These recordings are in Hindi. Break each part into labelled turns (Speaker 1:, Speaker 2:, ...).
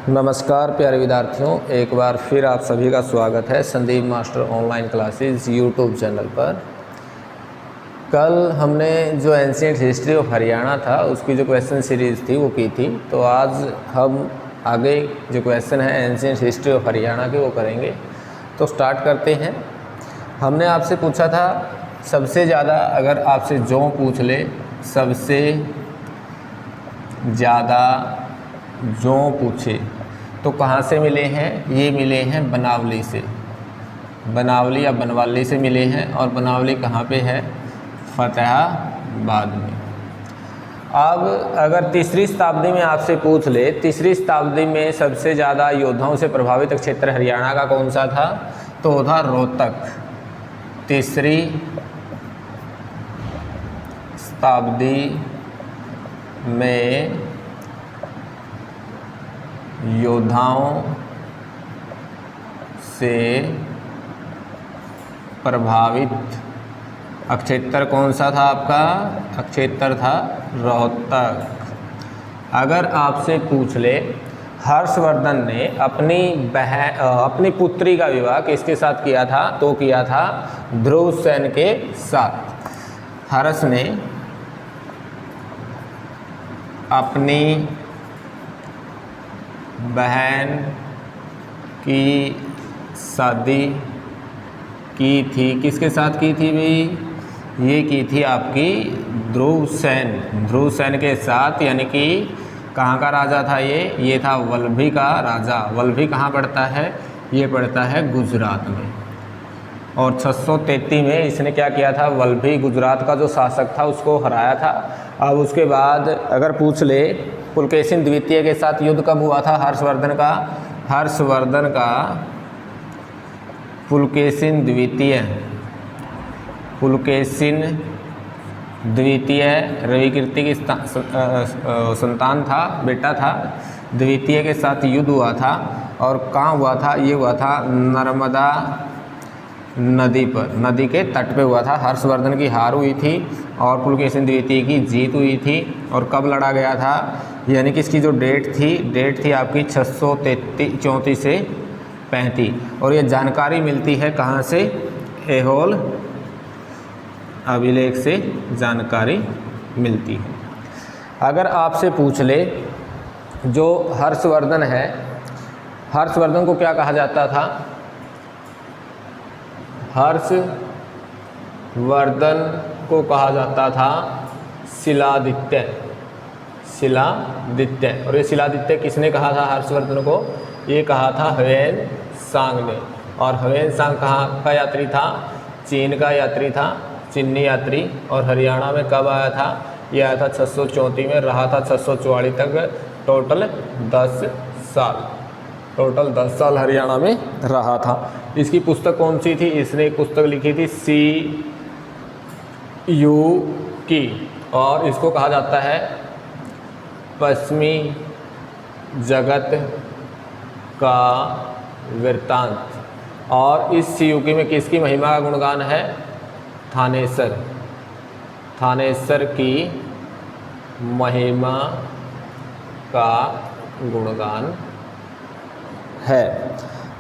Speaker 1: नमस्कार प्यारे विद्यार्थियों, एक बार फिर आप सभी का स्वागत है Sandeep master online classes YouTube channel पर। कल हमने जो एंशिएंट हिस्ट्री ऑफ हरियाणा था उसकी जो क्वेश्चन सीरीज़ थी वो की थी, तो आज हम आगे जो क्वेश्चन है एंशिएंट हिस्ट्री ऑफ हरियाणा के वो करेंगे। तो स्टार्ट करते हैं। हमने आपसे पूछा था सबसे ज़्यादा, अगर आपसे जो पूछ ले सबसे ज़्यादा जो पूछे तो कहाँ से मिले हैं? ये मिले हैं बनावली से, बनावली या बनवाली से मिले हैं। और बनावली कहाँ पे है? फतेहाबाद में। अब अगर तीसरी शताब्दी में आपसे पूछ ले, तीसरी शताब्दी में सबसे ज़्यादा योद्धाओं से प्रभावित क्षेत्र हरियाणा का कौन सा था? तो वो था रोहतक। तीसरी शताब्दी में योद्धाओं से प्रभावित क्षेत्र कौन सा था आपका? क्षेत्र था रोहतक। अगर आपसे पूछ ले हर्षवर्धन ने अपनी पुत्री का विवाह किसके साथ किया था? तो किया था ध्रुव सेन के साथ। हर्ष ने अपनी बहन की शादी की थी, किसके साथ की थी भाई? ये की थी आपकी ध्रुव सेन के साथ। यानी कि कहाँ का राजा था ये था वल्लभी का राजा। वल्लभी कहाँ पड़ता है? ये पड़ता है गुजरात में। और 633 में इसने क्या किया था? वल्लभी गुजरात का जो शासक था उसको हराया था। अब उसके बाद अगर पूछ ले पुलकेशिन द्वितीय के साथ युद्ध कब हुआ था हर्षवर्धन का? पुलकेशिन द्वितीय रविकीर्ति की संतान था, बेटा था। द्वितीय के साथ युद्ध हुआ था और कहाँ हुआ था? ये हुआ था नर्मदा नदी पर, नदी के तट पे हुआ था। हर्षवर्धन की हार हुई थी और पुलकेशिन द्वितीय की जीत हुई थी। और कब लड़ा गया था? यानी कि इसकी जो डेट थी आपकी 634 से 35। और ये जानकारी मिलती है कहाँ से? ऐहोल अभिलेख से जानकारी मिलती है। अगर आपसे पूछ ले जो हर्षवर्धन है, हर्षवर्धन को क्या कहा जाता था? हर्षवर्धन को कहा जाता था शिलादित्य। और ये शिलादित्य किसने कहा था हर्षवर्धन को? ये कहा था ह्वेन-सांग ने। और ह्वेन-सांग कहाँ का यात्री था? चीन का यात्री था, चीनी यात्री। और हरियाणा में कब आया था? ये आया था 634 में, रहा था 644 तक। टोटल 10 साल हरियाणा में रहा था। इसकी पुस्तक कौन सी थी? इसने एक पुस्तक लिखी थी CU की, और इसको कहा जाता है पश्चिमी जगत का वृत्तांत। और इस CU में किसकी महिमा का गुणगान है? थानेसर की महिमा का गुणगान है।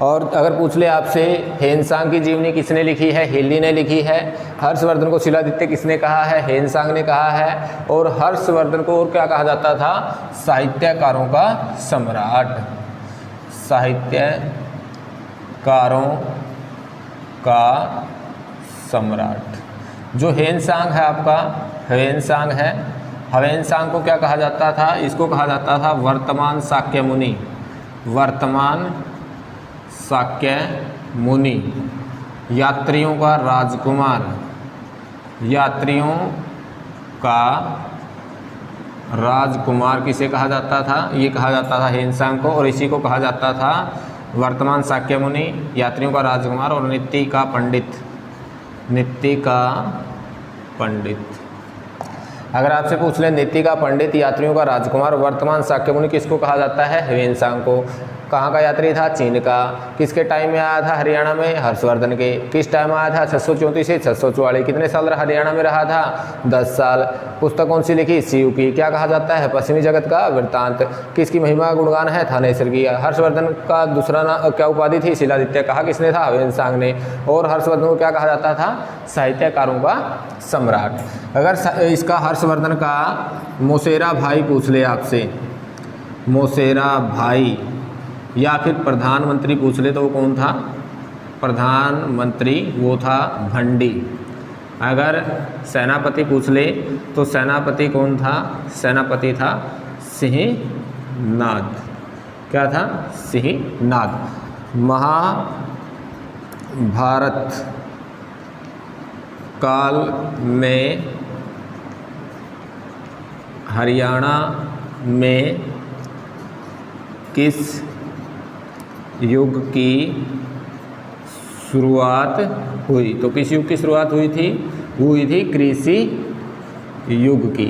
Speaker 1: और अगर पूछ ले आपसे ह्वेन-सांग की जीवनी किसने लिखी है? हेली ने लिखी है। हर्षवर्धन को शिलादित्य किसने कहा है? ह्वेन-सांग ने कहा है। और हर्षवर्धन को और क्या कहा जाता था? साहित्यकारों का सम्राट। साहित्यकारों का सम्राट जो ह्वेन-सांग है आपका, ह्वेन-सांग है। ह्वेन-सांग को क्या कहा जाता था? इसको कहा जाता था वर्तमान शाक्य मुनि। वर्तमान शाक्य मुनि, यात्रियों का राजकुमार। यात्रियों का राजकुमार किसे कहा जाता था? ये कहा जाता था ह्वेन-सांग को। और इसी को कहा जाता था वर्तमान शाक्य मुनि, यात्रियों का राजकुमार और नीति का पंडित। अगर आपसे पूछ लें नीति का पंडित, यात्रियों का राजकुमार, वर्तमान शाक्य मुनि किसको कहा जाता है? ह्वेन-सांग को। कहाँ का यात्री था? चीन का। किसके टाइम में आया था हरियाणा में? हर्षवर्धन के। किस टाइम आया था? 634 से 644। कितने साल हरियाणा में रहा था? 10 साल। पुस्तक कौन सी लिखी? शिव की। क्या कहा जाता है? पश्चिमी जगत का वृत्तांत। किसकी महिमा गुणगान है? थानेसर की। हर्षवर्धन का दूसरा नाम क्या उपाधि थी? शिलादित्य। कहा किसने था? ह्वेनसांग ने। और हर्षवर्धन को क्या कहा जाता था? साहित्यकारों का सम्राट। अगर इसका हर्षवर्धन का मौसेरा भाई पूछ ले आपसे, मौसेरा भाई या फिर प्रधानमंत्री पूछ ले तो वो कौन था? प्रधानमंत्री वो था भंडी। अगर सेनापति पूछ ले तो सेनापति कौन था? सेनापति था सिंहनाद। क्या था? सिंहनाद। महाभारत काल में हरियाणा में किस युग की शुरुआत हुई? तो किस युग की शुरुआत हुई थी कृषि युग की।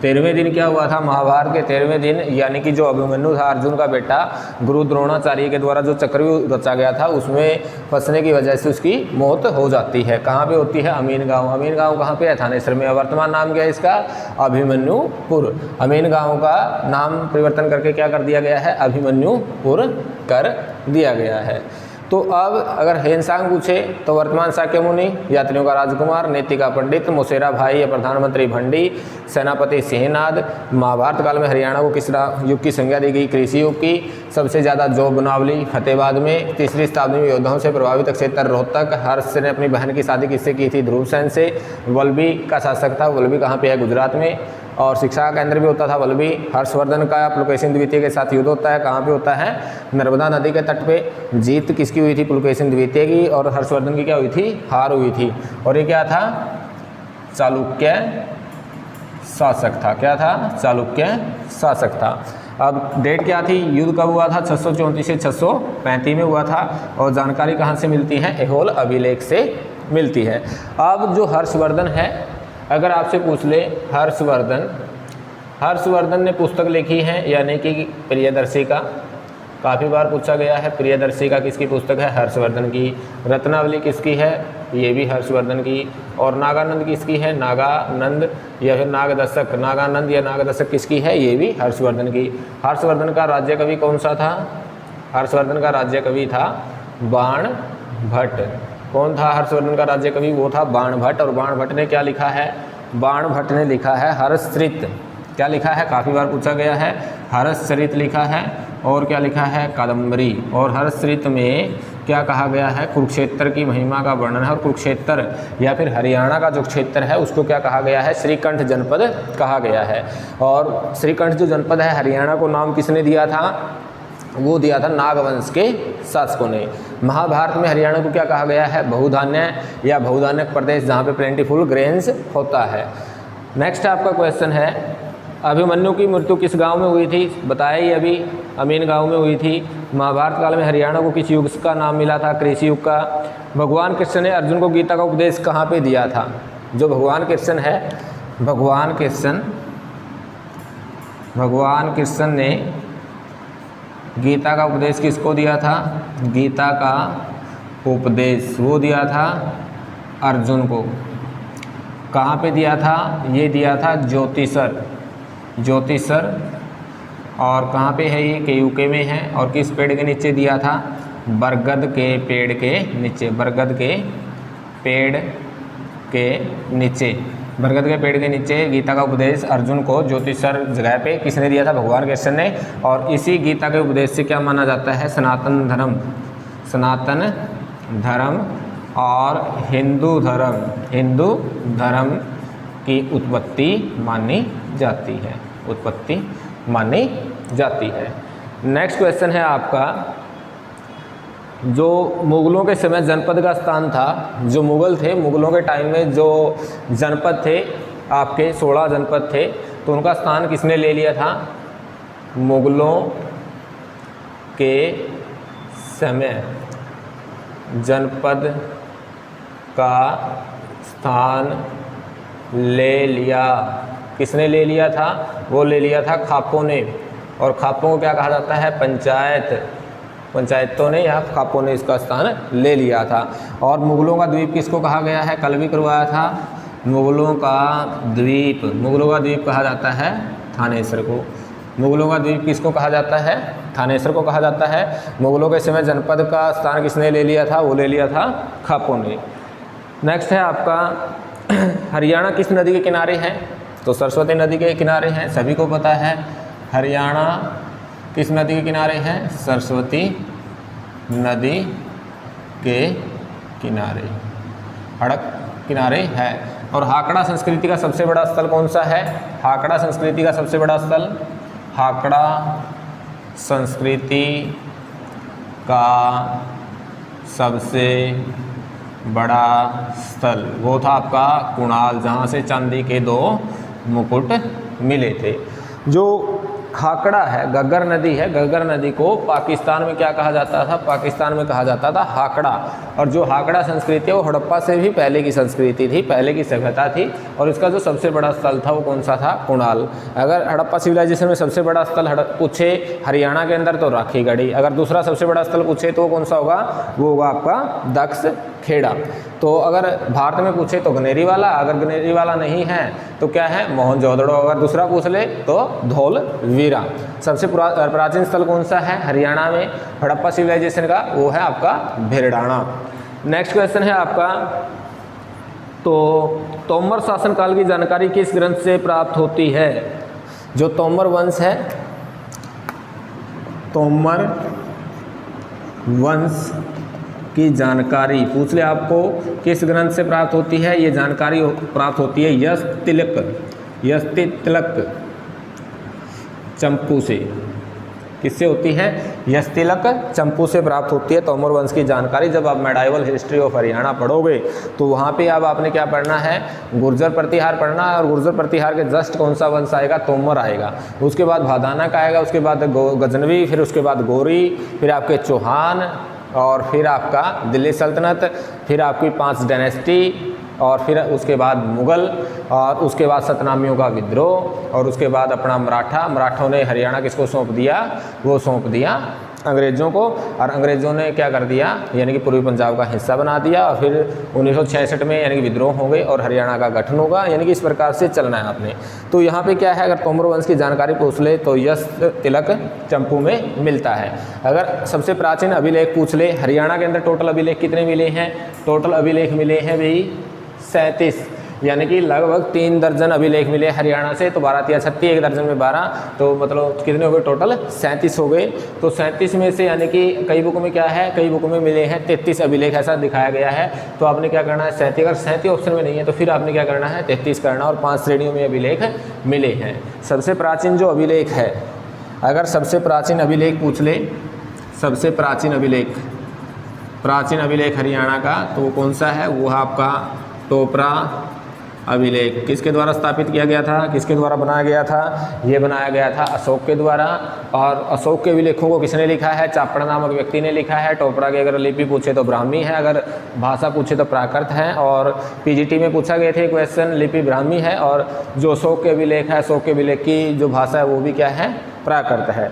Speaker 1: 13वें दिन क्या हुआ था? महाभारत के 13वें दिन, यानी कि जो अभिमन्यु था अर्जुन का बेटा, गुरु द्रोणाचार्य के द्वारा जो चक्रव्यूह रचा गया था उसमें फंसने की वजह से उसकी मौत हो जाती है। कहाँ पे होती है? अमीन गांव। अमीन गांव कहाँ पे है? थानेसर में। वर्तमान नाम क्या है इसका? अभिमन्युपुर। अमीन गांव का नाम परिवर्तन करके क्या कर दिया गया है? अभिमन्युपुर कर दिया गया है। तो अब अगर ह्वेनसांग पूछे तो वर्तमान शाक्य मुनि, यात्रियों का राजकुमार, नीति का पंडित, मौसेरा भाई या प्रधानमंत्री भंडी, सेनापति सिंहनाद। महाभारत काल में हरियाणा को किस युग की संज्ञा दी गई? कृषि युग की। सबसे ज़्यादा जॉब बनावली फतेहाबाद में। तीसरी शताब्दी में योद्धाओं से प्रभावित क्षेत्र रोहतक। हर्ष ने अपनी बहन की शादी किससे की थी? ध्रुवसेन से। वल्लभी का शासक था। वल्लभी कहाँ पे है? गुजरात में। और शिक्षा का केंद्र भी होता था वल्लभी। हर्षवर्धन का पुलकेशिन द्वितीय के साथ युद्ध होता है। कहाँ पे होता है? नर्मदा नदी के तट पे। जीत किसकी हुई थी? पुलकेशिन द्वितीय की। और हर्षवर्धन की क्या हुई थी? हार हुई थी। और ये क्या था? चालुक्य शासक था। क्या था? चालुक्य शासक था। अब डेट क्या थी? युद्ध कब हुआ था? 634 से 635 में हुआ था। और जानकारी कहाँ से मिलती है? ऐहोल अभिलेख से मिलती है। अब जो हर्षवर्धन है, अगर आपसे पूछ ले हर्षवर्धन ने पुस्तक लिखी है, यानी कि प्रियदर्शिका। काफ़ी बार पूछा गया है। प्रियदर्शिका किसकी पुस्तक है? हर्षवर्धन की। रत्नावली किसकी है? ये भी हर्षवर्धन की। और नागानंद किसकी है? नागानंद या फिर नागदशक। नागानंद या नागदशक किसकी है? ये भी हर्षवर्धन की। हर्षवर्धन का राज्य कवि कौन सा था? हर्षवर्धन का राज्य कवि था बाणभट्ट। कौन था हर्षवर्धन का राज्य कवि? वो था बाणभट्ट। और बाणभट्ट ने क्या लिखा है? बाणभट्ट ने लिखा है हर्षचरित। क्या लिखा है? काफ़ी बार पूछा गया है। हर्षचरित लिखा है। और क्या लिखा है? कादम्बरी। और हर्षचरित में क्या कहा गया है? कुरुक्षेत्र की महिमा का वर्णन है। और कुरुक्षेत्र या फिर हरियाणा का जो क्षेत्र है उसको क्या कहा गया है? श्रीकंठ जनपद कहा गया है। और श्रीकंठ जो जनपद है हरियाणा को नाम किसने दिया था? वो दिया था नागवंश के शासकों ने। महाभारत में हरियाणा को क्या कहा गया है? बहुधान्य या बहुधान्यक प्रदेश, जहाँ पे प्लेंटीफुल ग्रेन्स होता है। नेक्स्ट आपका क्वेश्चन है, अभिमन्यु की मृत्यु किस गांव में हुई थी? बताया ही अभी, अमीन गांव में हुई थी। महाभारत काल में हरियाणा को किस युग का नाम मिला था? कृषि युग का। भगवान कृष्ण ने अर्जुन को गीता का उपदेश कहाँ पे दिया था? जो भगवान कृष्ण है, भगवान कृष्ण ने गीता का उपदेश किसको दिया था? गीता का उपदेश वो दिया था अर्जुन को। कहाँ पे दिया था? ये दिया था ज्योतिषर। और कहाँ पे है ये? के यूके में है। और किस पेड़ के नीचे दिया था? बरगद के पेड़ के नीचे। बरगद के पेड़ के नीचे। बरगद के पेड़ के नीचे गीता का उपदेश अर्जुन को ज्योतिषर जगह पे किसने दिया था? भगवान कृष्ण ने। और इसी गीता के उपदेश से क्या माना जाता है? सनातन धर्म और हिंदू धर्म की उत्पत्ति मानी जाती है। नेक्स्ट क्वेश्चन है आपका, जो मुगलों के समय जनपद का स्थान था, जो मुगल थे, मुगलों के टाइम में जो जनपद थे आपके 16 जनपद थे, तो उनका स्थान किसने ले लिया था? मुगलों के समय जनपद का स्थान ले लिया। किसने ले लिया था? वो ले लिया था खापों ने। और खापों को क्या कहा जाता है? पंचायत। पंचायतों ने या खापों ने इसका स्थान ले लिया था। और मुगलों का द्वीप किसको कहा गया है, कल भी करवाया था, मुगलों का द्वीप कहा जाता है थानेसर को। मुगलों का द्वीप किसको कहा जाता है, थानेसर को कहा जाता है। मुगलों के समय जनपद का स्थान किसने ले लिया था, वो ले लिया था खापों ने। नेक्स्ट है आपका हरियाणा किस नदी के किनारे है, तो सरस्वती नदी के किनारे हैं, सभी को पता है। हरियाणा किस नदी के किनारे है, सरस्वती नदी के किनारे, सड़क किनारे है। और हाकड़ा संस्कृति का सबसे बड़ा स्थल कौन सा है, हाकड़ा संस्कृति का सबसे बड़ा स्थल, हाकड़ा संस्कृति का सबसे बड़ा स्थल वो था आपका कुणाल, जहाँ से चांदी के 2 मुकुट मिले थे। जो हाकड़ा है, गग्गर नदी है, गग्गर नदी को पाकिस्तान में क्या कहा जाता था, पाकिस्तान में कहा जाता था हाकड़ा। और जो हाकड़ा संस्कृति है वो हड़प्पा से भी पहले की संस्कृति थी, पहले की सभ्यता थी। और इसका जो सबसे बड़ा स्थल था वो कौन सा था, कुणाल। अगर हड़प्पा सिविलाइजेशन में सबसे बड़ा स्थल पूछे हरियाणा के अंदर तो राखीगढ़ी, अगर दूसरा सबसे बड़ा स्थल पूछे तो कौन सा होगा, वो होगा आपका दक्ष खेड़ा। तो अगर भारत में पूछे तो गनेरी वाला, अगर गनेरी वाला नहीं है तो क्या है, मोहनजोदड़ो। अगर दूसरा पूछ ले तो धौलवीरा। सबसे प्राचीन स्थल कौन सा है हरियाणा में हड़प्पा सिविलाइजेशन का, वो है आपका भिरडाणा। नेक्स्ट क्वेश्चन है आपका, तो तोमर शासनकाल की जानकारी किस ग्रंथ से प्राप्त होती है। जो तोमर वंश है, तोमर वंश की जानकारी पूछ ले आपको किस ग्रंथ से प्राप्त होती है, ये जानकारी प्राप्त होती है यष्टितिलक चंपू से। किससे होती है, यष्टितिलक चंपू से प्राप्त होती है तोमर वंश की जानकारी। जब आप मेडाइवल हिस्ट्री ऑफ हरियाणा पढ़ोगे तो वहाँ पे अब आपने क्या पढ़ना है, गुर्जर प्रतिहार पढ़ना है। और गुर्जर प्रतिहार के जस्ट कौन सा वंश आएगा, तोमर आएगा। उसके बाद भादाना का आएगा, उसके बाद गजनवी, फिर उसके बाद गौरी, फिर आपके चौहान, और फिर आपका दिल्ली सल्तनत, फिर आपकी 5 डायनेस्टी, और फिर उसके बाद मुग़ल, और उसके बाद सतनामियों का विद्रोह, और उसके बाद अपना मराठों ने हरियाणा किसको सौंप दिया, वो सौंप दिया अंग्रेज़ों को। और अंग्रेज़ों ने क्या कर दिया, यानी कि पूर्वी पंजाब का हिस्सा बना दिया। और फिर 1966 में यानी कि विद्रोह हो गए और हरियाणा का गठन होगा। यानी कि इस प्रकार से चलना है आपने। तो यहाँ पे क्या है, अगर तोमर वंश की जानकारी पूछ ले तो यष्टितिलक चंपू में मिलता है। अगर सबसे प्राचीन अभिलेख पूछ ले, हरियाणा के अंदर टोटल अभिलेख कितने मिले हैं, टोटल अभिलेख मिले हैं भाई 37, यानी कि लगभग 3 दर्जन अभिलेख मिले हरियाणा से। तो 12 या 36, 1 दर्जन में 12, तो मतलब कितने हो गए, टोटल 37 हो गए। तो 37 में से यानी कि कई बुक में क्या है, कई बुक में मिले हैं 33 अभिलेख, ऐसा दिखाया गया है। तो आपने क्या करना है, 37, अगर 37 ऑप्शन में नहीं है तो फिर आपने क्या करना है, 33 करना। और 5 श्रेणियों में अभिलेख मिले हैं। सबसे प्राचीन जो अभिलेख है, अगर सबसे प्राचीन अभिलेख पूछ ले, सबसे प्राचीन अभिलेख हरियाणा का तो वो कौन सा है, वो है आपका टोपरा अभिलेख। किसके द्वारा स्थापित किया गया था, किसके द्वारा बनाया गया था, ये बनाया गया था अशोक के द्वारा। और अशोक के अभिलेखों को किसने लिखा है, चापड़ नामक व्यक्ति ने लिखा है। टोपरा की अगर लिपि पूछे तो ब्राह्मी है, अगर भाषा पूछे तो प्राकृत है। और पीजीटी में पूछा गया थे क्वेश्चन, लिपि ब्राह्मी है। और जो अशोक के अभिलेख है, अशोक के अभिलेख की जो भाषा है वो भी क्या है, प्राकृत है।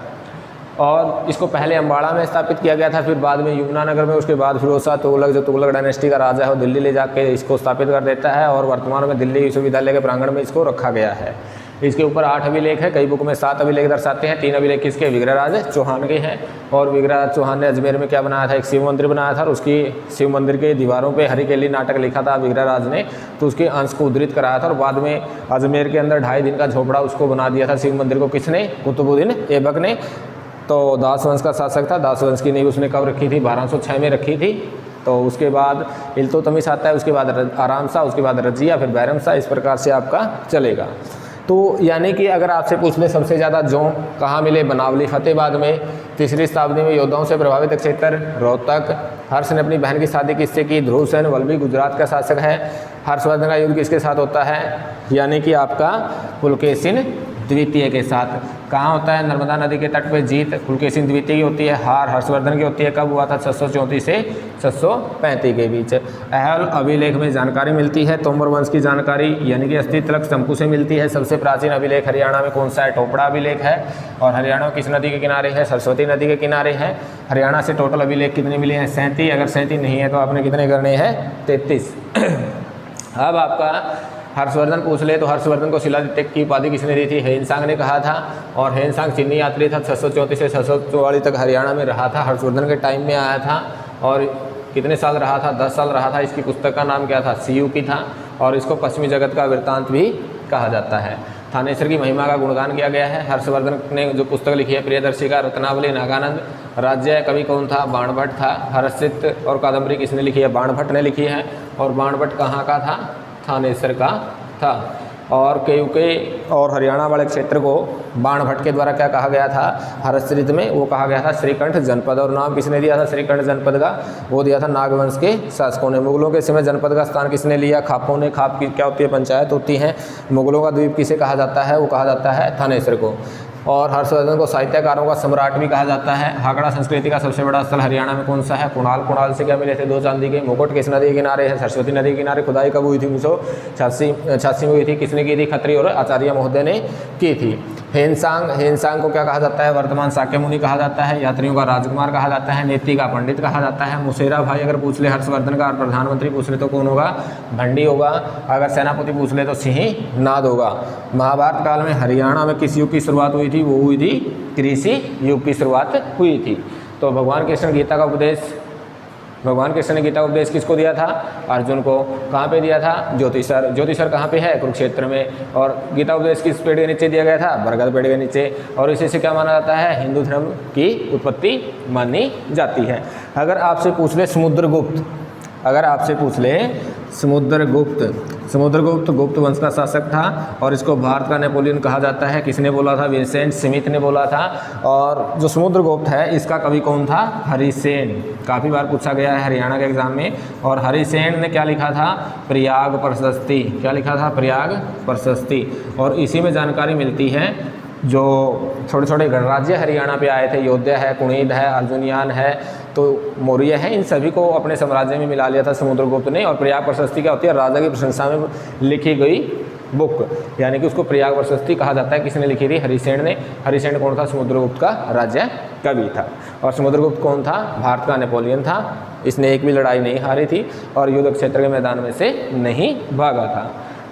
Speaker 1: और इसको पहले अम्बाड़ा में स्थापित किया गया था, फिर बाद में यमुनानगर में, उसके बाद फिरोज शाह तुगलक, जो तुगलक डायनेस्टी का राजा है, वो दिल्ली ले जाके इसको स्थापित कर देता है। और वर्तमान में दिल्ली विश्वविद्यालय के प्रांगण में इसको रखा गया है। इसके ऊपर 8 अभिलेख है, कई बुक में 7 अभिलेख दर्शाते हैं। 3 अभिलेख किसके, विग्रहराज चौहान के हैं। और विग्रहराज चौहान ने अजमेर में क्या बनाया था, एक शिव मंदिर बनाया था। और उसकी शिव मंदिर के दीवारों पे हरिकेली नाटक लिखा था विग्रहराज ने, तो उसके अंश को उद्धृत कराया था। और बाद में अजमेर के अंदर 2.5 दिन का झोपड़ा उसको बना दिया था शिव मंदिर को, किसने, कुतुबुद्दीन ऐबक ने। तो दास वंश का शासक था। दास वंश की नींव उसने कब रखी थी, 1206 में रखी थी। तो उसके बाद इल्तुतमिश आता है, उसके बाद आराम शाह, उसके बाद रजिया, फिर बैरम शाह, इस प्रकार से आपका चलेगा। तो यानी कि अगर आपसे पूछ ले सबसे ज़्यादा जोंक कहाँ मिले, बनावली फतेहाबाद में। 3री शताब्दी में योद्धाओं से प्रभावित क्षेत्र रोहतक। हर्ष ने अपनी बहन की शादी किससे की, ध्रुव सेन वल्लभी गुजरात का शासक है। हर्षवर्धन का युद्ध किसके साथ होता है, यानी कि आपका पुलकेशिन द्वितीय के साथ। कहाँ होता है? नर्मदा नदी के तट पे जीत पुलकेशिन द्वितीय की होती है, हार हर्षवर्धन की होती है। कब हुआ था? 634 से 635 के बीच। अहल अभिलेख में जानकारी मिलती है, तोमर वंश की जानकारी यानी कि अस्थि तिलक शंकु से मिलती है। सबसे प्राचीन अभिलेख हरियाणा में कौन सा है? टोपड़ा अभिलेख है। और हरियाणा में किस नदी के किनारे है? सरस्वती नदी के किनारे है। हरियाणा से टोटल अभिलेख कितने मिले हैं? 37। अगर 37 नहीं है तो आपने कितने करने हैं? 33। अब आपका हर्षवर्धन पूछ ले तो हर्षवर्धन को शिलादित्य की उपाधि किसने दी थी? हेनसांग ने कहा था। और हेनसांग चीनी यात्री था, 634 से 644 तक हरियाणा में रहा था। हर्षवर्धन के टाइम में आया था और कितने साल रहा था? 10 साल रहा था। इसकी पुस्तक का नाम क्या था? सीयू की था। और इसको पश्चिमी जगत का वृत्तांत भी कहा जाता है। थानेश्वर की महिमा का गुणगान किया गया है। हर्षवर्धन ने जो पुस्तक लिखी है प्रियदर्शी का रत्नावली नागानंद। राज्य कवि कौन था? बाणभट्ट था। हर्षित और कादम्बरी किसने लिखी है? बाणभट्ट ने लिखी है। और बाणभट्ट कहाँ का था? थानेश्वर का था। और केयूके और हरियाणा वाले क्षेत्र को बाणभट्ट के द्वारा क्या कहा गया था? हर्षचरित में वो कहा गया था श्रीकंठ जनपद। और नाम किसने दिया था श्रीकंठ जनपद का? वो दिया था नागवंश के शासकों ने। मुगलों के समय जनपद का स्थान किसने लिया? खापों ने। खाप की क्या होती है? पंचायत होती है। मुगलों का द्वीप किसे कहा जाता है? वो कहा जाता है थानेश्वर को। और हर्षवर्धन को साहित्यकारों का सम्राट भी कहा जाता है। हाकड़ा संस्कृति का सबसे बड़ा स्थल हरियाणा में कौन सा है? कुणाल। कुणाल से क्या मिले थे? 2 चांदी के मुकुट। किस नदी के किनारे है? सरस्वती नदी के किनारे। खुदाई कब हुई थी? 1986 में हुई थी। किसने की थी? खत्री और आचार्य महोदय ने की थी। हेनसांग को क्या कहा जाता है? वर्तमान शाक्य मुनि कहा जाता है। यात्रियों का राजकुमार कहा जाता है। नीति का पंडित कहा जाता है। मुसेरा भाई अगर पूछ ले हर्षवर्धन का, और प्रधानमंत्री पूछ ले तो कौन होगा? भंडी होगा। अगर सेनापति पूछ ले तो सिंह नाद होगा। महाभारत काल में हरियाणा में किस युग की शुरुआत हुई थी? वो हुई थी कृषि युग की शुरुआत हुई थी। तो भगवान कृष्ण ने गीता का उपदेश किसको दिया था? अर्जुन को। कहाँ पे दिया था? ज्योतिषर कहाँ पे है? कुरुक्षेत्र में। और गीता उपदेश किस पेड़ के नीचे दिया गया था? बरगद पेड़ के नीचे। और इसी से क्या माना जाता है? हिंदू धर्म की उत्पत्ति मानी जाती है। अगर आपसे पूछ ले समुद्रगुप्त गुप्त वंश का शासक था और इसको भारत का नेपोलियन कहा जाता है। किसने बोला था? विंसेंट स्मिथ ने बोला था। और जो समुद्रगुप्त है इसका कवि कौन था? हरिसेन। काफ़ी बार पूछा गया है हरियाणा के एग्जाम में। और हरिसेन ने क्या लिखा था? प्रयाग प्रशस्ति। क्या लिखा था? प्रयाग प्रशस्ति। और इसी में जानकारी मिलती है जो छोटे छोटे गणराज्य हरियाणा पे आए थे, योद्धा है, कुणीद है, अर्जुनियान है, तो मौर्य है, इन सभी को अपने साम्राज्य में मिला लिया था समुद्रगुप्त ने। और प्रयाग प्रशस्ति क्या होती है? राजा की प्रशंसा में लिखी गई बुक, यानी कि उसको प्रयाग प्रशस्ति कहा जाता है। किसने लिखी थी? हरिसेन ने। हरिसेन कौन था? समुद्रगुप्त का राज्य कवि था। और समुद्रगुप्त कौन था? भारत का नेपोलियन था। इसने एक भी लड़ाई नहीं हारी थी और युद्ध क्षेत्र के मैदान में से नहीं भागा था।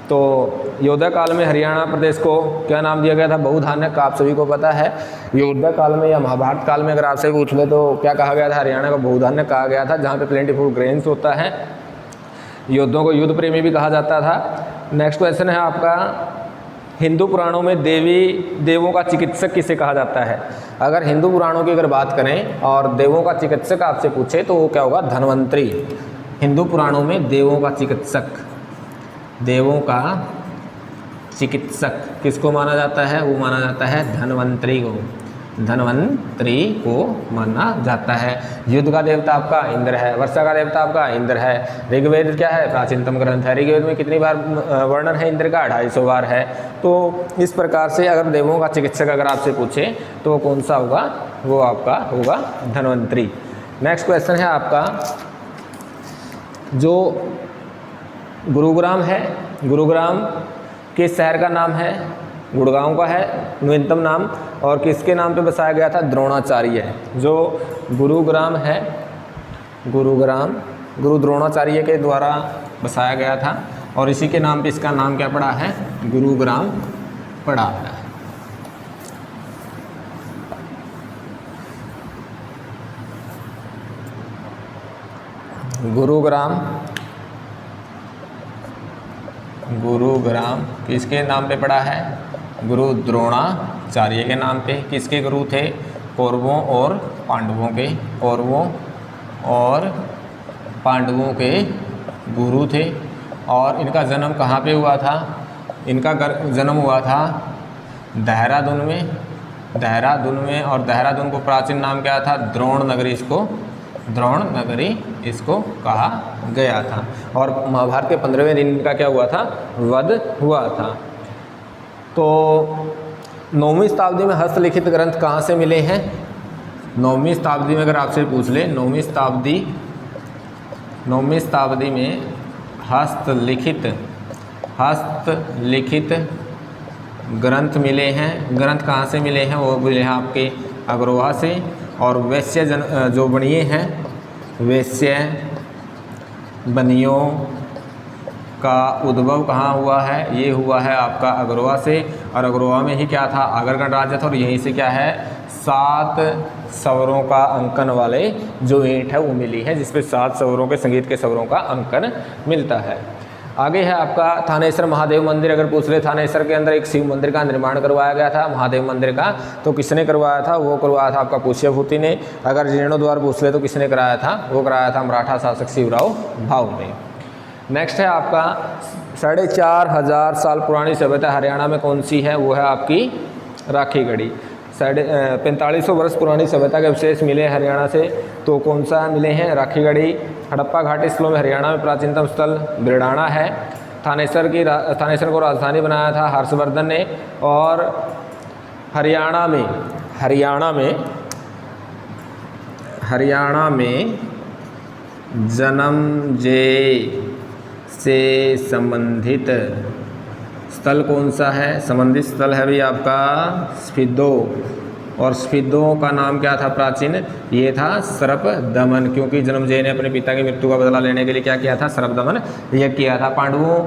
Speaker 1: तो योद्धा काल में हरियाणा प्रदेश को क्या नाम दिया गया था? बहुधान्य का आप सभी को पता है। योद्धा काल में या महाभारत काल में अगर आपसे पूछ ले तो क्या कहा गया था? हरियाणा को बहुधान्य कहा गया था, जहाँ पे प्लेंटीफुल ग्रेन्स होता है। योद्धों को युद्ध प्रेमी भी कहा जाता था। नेक्स्ट क्वेश्चन है आपका, हिंदू पुराणों में देवों का चिकित्सक किसे कहा जाता है? अगर हिंदू पुराणों की अगर बात करें और देवों का चिकित्सक आपसे पूछे तो वो क्या होगा? धन्वंतरी। हिंदू पुराणों में देवों का चिकित्सक किसको माना जाता है? वो माना जाता है धन्वंतरी को माना जाता है। युद्ध का देवता आपका इंद्र है। वर्षा का देवता आपका इंद्र है। ऋग्वेद क्या है? प्राचीनतम ग्रंथ है। ऋग्वेद में कितनी बार वर्णन है इंद्र का? 250 बार है। तो इस प्रकार से अगर देवों का चिकित्सक अगर आपसे पूछे तो वो कौन सा होगा? वो आपका होगा धन्वंतरी। नेक्स्ट क्वेश्चन है आपका, जो गुरुग्राम है, गुरुग्राम किस शहर का नाम है? गुड़गांव का है नवीनतम नाम। और किसके नाम पे बसाया गया था? द्रोणाचार्य। जो गुरुग्राम है, गुरुग्राम गुरु द्रोणाचार्य के द्वारा बसाया गया था और इसी के नाम पे इसका नाम क्या पड़ा है? गुरुग्राम पड़ा है। गुरुग्राम किसके नाम पे पड़ा है? गुरु द्रोणाचार्य के नाम पे। किसके गुरु थे? कौरवों और पांडवों के। कौरवों और पांडवों के गुरु थे। और इनका जन्म कहाँ पे हुआ था? इनका जन्म हुआ था देहरादून में। और देहरादून को प्राचीन नाम क्या था? द्रोण नगरी इसको कहा गया था। और महाभारत के 15वें दिन का क्या हुआ था? वध हुआ था। तो 9वीं शताब्दी में हस्तलिखित ग्रंथ कहाँ से मिले हैं? 9वीं शताब्दी में अगर आपसे पूछ ले, 9वीं शताब्दी में हस्तलिखित ग्रंथ मिले हैं। ग्रंथ कहाँ से मिले हैं? वो मिले हैं आपके अग्रवा से। और वैश्य जो बनिए हैं, वैश्य बनियों का उद्भव कहाँ हुआ है? ये हुआ है आपका अग्रवा से। और अग्रवा में ही क्या था? आगरगढ़ राज्य था। और यहीं से क्या है? 7 स्वरों का अंकन वाले जो ईंट है वो मिली है, जिसपे 7 स्वरों के संगीत के स्वरों का अंकन मिलता है। आगे है आपका थानेसर महादेव मंदिर। अगर पूछ ले, थानेसर के अंदर एक शिव मंदिर का निर्माण करवाया गया था, महादेव मंदिर का, तो किसने करवाया था? वो करवाया था आपका पुष्यभूति ने। अगर जीर्णोद्वार पूछ ले तो किसने कराया था? वो कराया था मराठा शासक शिवराव भाऊ ने। नेक्स्ट है आपका 4500 साल पुरानी सभ्यता हरियाणा में कौन सी है? वो है आपकी राखीगढ़ी। 4500 वर्ष पुरानी सभ्यता के अवशेष मिले हरियाणा से, तो कौन सा मिले हैं? राखीगढ़ी। हड़प्पा घाटी स्थलों में हरियाणा में प्राचीनतम स्थल बिरडाना है। थानेसर को राजधानी बनाया था हर्षवर्धन ने। और हरियाणा में जन्मजय से संबंधित स्थल कौन सा है? संबंधित स्थल है भी आपका स्फिदो। और स्फिदो का नाम क्या था प्राचीन? ये था सर्पदमन, क्योंकि जन्मजय ने अपने पिता की मृत्यु का बदला लेने के लिए क्या किया था? सर्पदमन यह किया था। पांडवों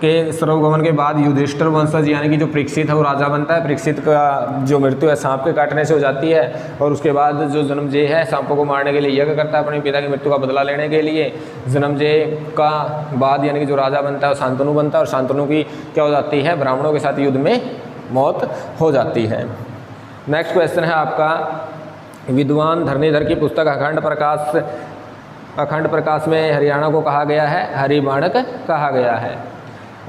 Speaker 1: के सर्वगमन के बाद युधिष्ठिर वंशज यानी कि जो परीक्षित है वो राजा बनता है। परीक्षित का जो मृत्यु है सांप के काटने से हो जाती है। और उसके बाद जो जन्मजय है सांपों को मारने के लिए यज्ञ करता है अपने पिता की मृत्यु का बदला लेने के लिए। जन्मजय का बाद यानी कि जो राजा बनता है वो शांतनु बनता है। और शांतनु की क्या हो जाती है? ब्राह्मणों के साथ युद्ध में मौत हो जाती है। नेक्स्ट क्वेश्चन है आपका, विद्वान धरणीधर की पुस्तक अखंड प्रकाश में हरियाणा को कहा गया है हरिबाणक कहा गया है।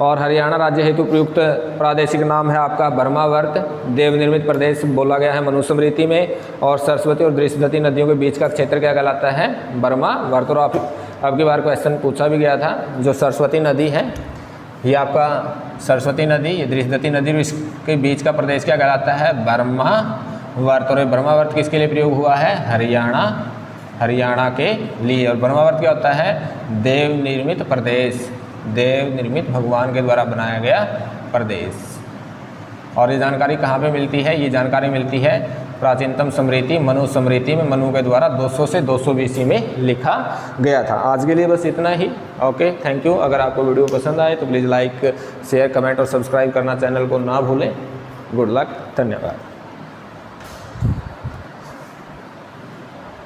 Speaker 1: और हरियाणा राज्य हेतु प्रयुक्त प्रादेशिक नाम है आपका बर्मावर्त। देवनिर्मित प्रदेश बोला गया है मनुस्मृति में। और सरस्वती और दृश्यवती नदियों के बीच का क्षेत्र क्या कहलाता है? बर्मावर्त। और आपकी बार क्वेश्चन पूछा भी गया था, जो सरस्वती नदी है ये आपका सरस्वती नदी, ये दृश्यवती नदी, इसके बीच का प्रदेश क्या कहलाता है? बर्मावर्त। और बर्मावर्त किसके लिए प्रयोग हुआ है? हरियाणा के लिए। और बर्मावर्त क्या होता है? देव निर्मित प्रदेश, देव निर्मित भगवान के द्वारा बनाया गया प्रदेश। और ये जानकारी कहाँ पे मिलती है? ये जानकारी मिलती है प्राचीनतम स्मृति मनु स्मृति में, मनु के द्वारा 200 से 200 BC में लिखा गया था। आज के लिए बस इतना ही। Okay, thank you. अगर आपको वीडियो पसंद आए तो प्लीज़ लाइक, शेयर, कमेंट और सब्सक्राइब करना चैनल को ना भूलें। गुड लक, धन्यवाद।